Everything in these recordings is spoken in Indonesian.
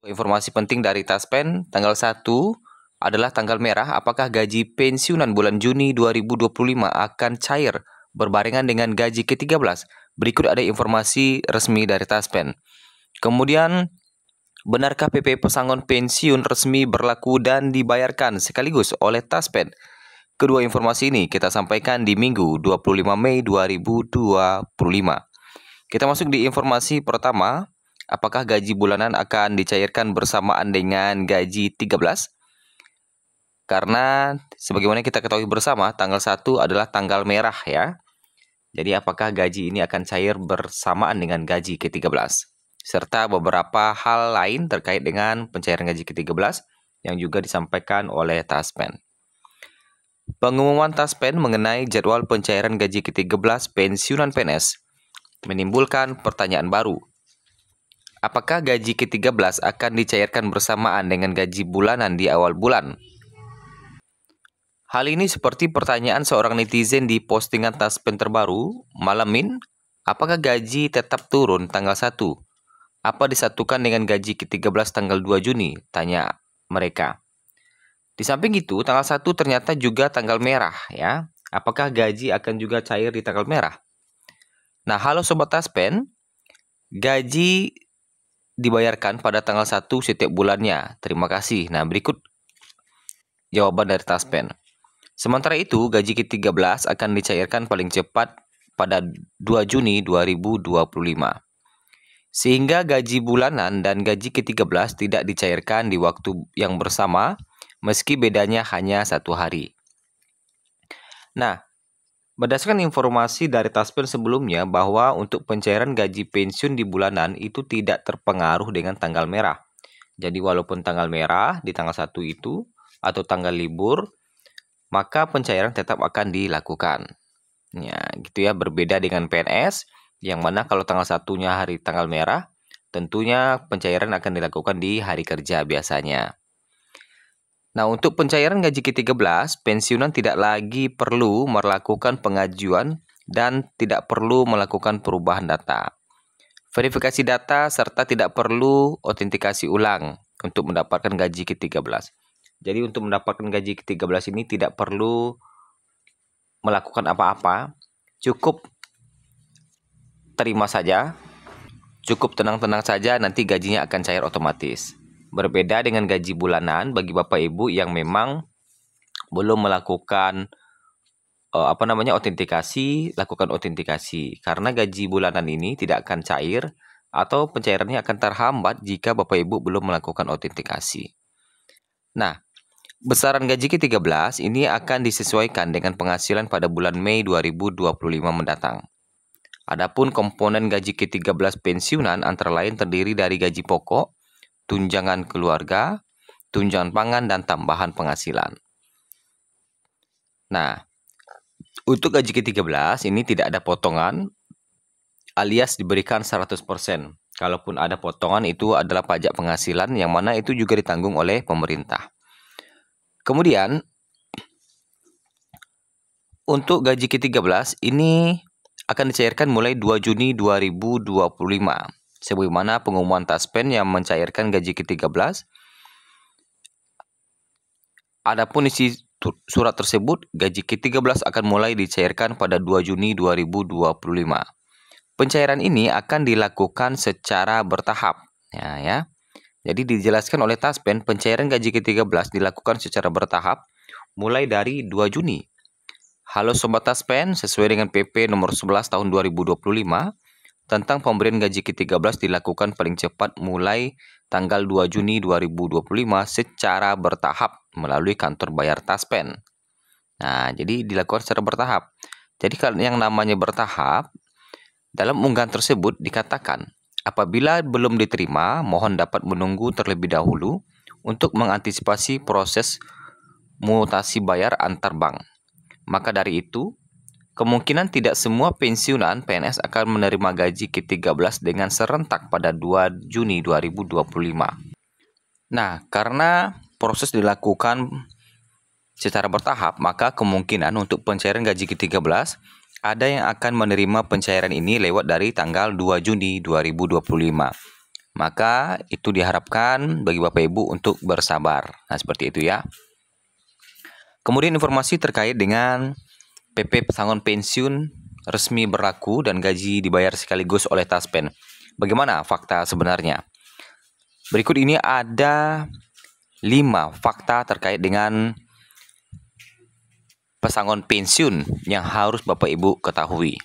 Informasi penting dari Taspen, tanggal 1 adalah tanggal merah. Apakah gaji pensiunan bulan Juni 2025 akan cair berbarengan dengan gaji ke-13? Berikut ada informasi resmi dari Taspen. Kemudian, benarkah PP pesangon pensiun resmi berlaku dan dibayarkan sekaligus oleh Taspen? Kedua informasi ini kita sampaikan di Minggu 25 Mei 2025. Kita masuk di informasi pertama. Apakah gaji bulanan akan dicairkan bersamaan dengan gaji 13? Karena sebagaimana kita ketahui bersama, tanggal 1 adalah tanggal merah ya. Jadi apakah gaji ini akan cair bersamaan dengan gaji ke-13? Serta beberapa hal lain terkait dengan pencairan gaji ke-13 yang juga disampaikan oleh Taspen. Pengumuman Taspen mengenai jadwal pencairan gaji ke-13 pensiunan PNS menimbulkan pertanyaan baru. Apakah gaji ke-13 akan dicairkan bersamaan dengan gaji bulanan di awal bulan? Hal ini seperti pertanyaan seorang netizen di postingan Taspen terbaru, Malamin, apakah gaji tetap turun tanggal 1? Apa disatukan dengan gaji ke-13 tanggal 2 Juni? Tanya mereka. Di samping itu, tanggal 1 ternyata juga tanggal merah ya. Apakah gaji akan juga cair di tanggal merah? Nah, halo Sobat Taspen, gaji dibayarkan pada tanggal 1 setiap bulannya. Terima kasih. Nah, berikut jawaban dari Taspen. Sementara itu, gaji ke-13 akan dicairkan paling cepat pada 2 Juni 2025. Sehingga gaji bulanan dan gaji ke-13 tidak dicairkan di waktu yang bersama, meski bedanya hanya 1 hari. Nah, berdasarkan informasi dari Taspen sebelumnya bahwa untuk pencairan gaji pensiun di bulanan itu tidak terpengaruh dengan tanggal merah. Jadi walaupun tanggal merah di tanggal 1 itu atau tanggal libur, maka pencairan tetap akan dilakukan. Ya, gitu ya, berbeda dengan PNS yang mana kalau tanggal 1-nya hari tanggal merah, tentunya pencairan akan dilakukan di hari kerja biasanya. Nah, untuk pencairan gaji ke-13, pensiunan tidak lagi perlu melakukan pengajuan dan tidak perlu melakukan perubahan data, verifikasi data, serta tidak perlu autentikasi ulang untuk mendapatkan gaji ke-13. Jadi untuk mendapatkan gaji ke-13 ini tidak perlu melakukan apa-apa, cukup terima saja, cukup tenang-tenang saja, nanti gajinya akan cair otomatis. Berbeda dengan gaji bulanan bagi Bapak Ibu yang memang belum melakukan autentikasi, lakukan autentikasi. Karena gaji bulanan ini tidak akan cair atau pencairannya akan terhambat jika Bapak Ibu belum melakukan autentikasi. Nah, besaran gaji ke-13 ini akan disesuaikan dengan penghasilan pada bulan Mei 2025 mendatang. Adapun komponen gaji ke-13 pensiunan antara lain terdiri dari gaji pokok, tunjangan keluarga, tunjangan pangan, dan tambahan penghasilan. Nah, untuk gaji ke-13 ini tidak ada potongan alias diberikan 100%. Kalaupun ada potongan itu adalah pajak penghasilan yang mana itu juga ditanggung oleh pemerintah. Kemudian, untuk gaji ke-13 ini akan dicairkan mulai 2 Juni 2025. Sebagaimana pengumuman Taspen yang mencairkan gaji ke-13. Adapun isi surat tersebut, gaji ke-13 akan mulai dicairkan pada 2 Juni 2025. Pencairan ini akan dilakukan secara bertahap. Ya. Jadi dijelaskan oleh Taspen, pencairan gaji ke-13 dilakukan secara bertahap mulai dari 2 Juni. Halo Sobat Taspen, sesuai dengan PP nomor 11 tahun 2025, tentang pemberian gaji ke-13 dilakukan paling cepat mulai tanggal 2 Juni 2025 secara bertahap melalui kantor bayar Taspen. Nah, jadi dilakukan secara bertahap. Jadi kalau yang namanya bertahap, dalam unggahan tersebut dikatakan, apabila belum diterima, mohon dapat menunggu terlebih dahulu untuk mengantisipasi proses mutasi bayar antar bank. Maka dari itu, kemungkinan tidak semua pensiunan PNS akan menerima gaji ke-13 dengan serentak pada 2 Juni 2025. Nah, karena proses dilakukan secara bertahap, maka kemungkinan untuk pencairan gaji ke-13 ada yang akan menerima pencairan ini lewat dari tanggal 2 Juni 2025. Maka itu diharapkan bagi Bapak Ibu untuk bersabar. Nah, seperti itu ya. Kemudian informasi terkait dengan PP pesangon pensiun resmi berlaku dan gaji dibayar sekaligus oleh Taspen. Bagaimana fakta sebenarnya? Berikut ini ada 5 fakta terkait dengan pesangon pensiun yang harus Bapak Ibu ketahui.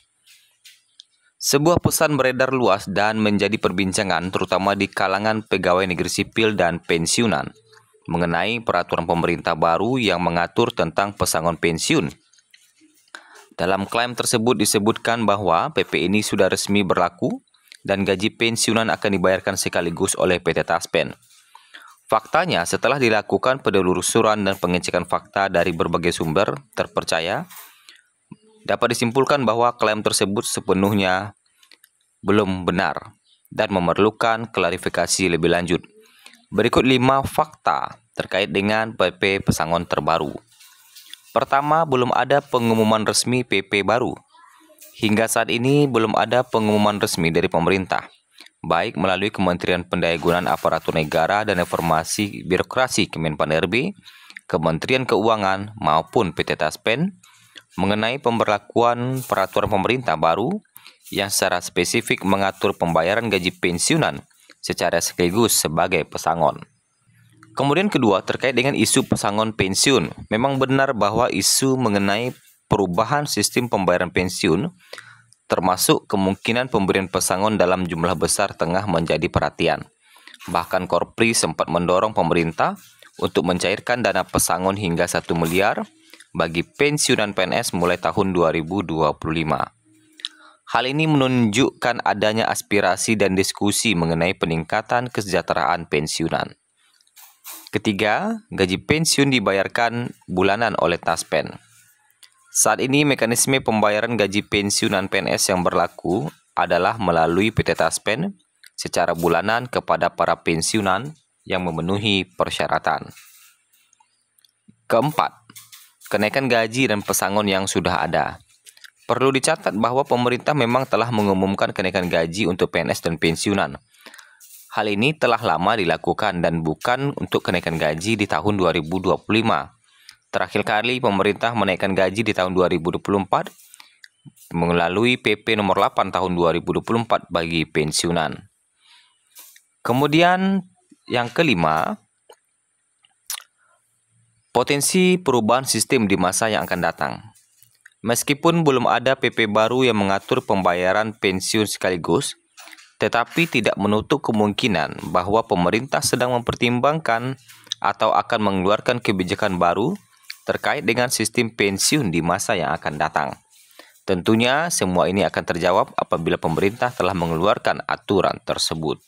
Sebuah pesan beredar luas dan menjadi perbincangan terutama di kalangan pegawai negeri sipil dan pensiunan mengenai peraturan pemerintah baru yang mengatur tentang pesangon pensiun. Dalam klaim tersebut disebutkan bahwa PP ini sudah resmi berlaku dan gaji pensiunan akan dibayarkan sekaligus oleh PT Taspen. Faktanya, setelah dilakukan penelusuran dan pengecekan fakta dari berbagai sumber terpercaya, dapat disimpulkan bahwa klaim tersebut sepenuhnya belum benar dan memerlukan klarifikasi lebih lanjut. Berikut 5 fakta terkait dengan PP pesangon terbaru. Pertama, belum ada pengumuman resmi PP baru. Hingga saat ini belum ada pengumuman resmi dari pemerintah, baik melalui Kementerian Pendayagunaan Aparatur Negara dan Informasi Birokrasi Kemenpan RB, Kementerian Keuangan maupun PT Taspen mengenai pemberlakuan peraturan pemerintah baru yang secara spesifik mengatur pembayaran gaji pensiunan secara sekaligus sebagai pesangon. Kemudian kedua, terkait dengan isu pesangon pensiun. Memang benar bahwa isu mengenai perubahan sistem pembayaran pensiun termasuk kemungkinan pemberian pesangon dalam jumlah besar tengah menjadi perhatian. Bahkan Korpri sempat mendorong pemerintah untuk mencairkan dana pesangon hingga 1 miliar bagi pensiunan PNS mulai tahun 2025. Hal ini menunjukkan adanya aspirasi dan diskusi mengenai peningkatan kesejahteraan pensiunan. Ketiga, gaji pensiun dibayarkan bulanan oleh Taspen. Saat ini mekanisme pembayaran gaji pensiunan PNS yang berlaku adalah melalui PT Taspen secara bulanan kepada para pensiunan yang memenuhi persyaratan. Keempat, kenaikan gaji dan pesangon yang sudah ada. Perlu dicatat bahwa pemerintah memang telah mengumumkan kenaikan gaji untuk PNS dan pensiunan. Hal ini telah lama dilakukan dan bukan untuk kenaikan gaji di tahun 2025. Terakhir kali pemerintah menaikkan gaji di tahun 2024 melalui PP nomor 8 tahun 2024 bagi pensiunan. Kemudian yang kelima, potensi perubahan sistem di masa yang akan datang. Meskipun belum ada PP baru yang mengatur pembayaran pensiun sekaligus, tetapi tidak menutup kemungkinan bahwa pemerintah sedang mempertimbangkan atau akan mengeluarkan kebijakan baru terkait dengan sistem pensiun di masa yang akan datang. Tentunya semua ini akan terjawab apabila pemerintah telah mengeluarkan aturan tersebut.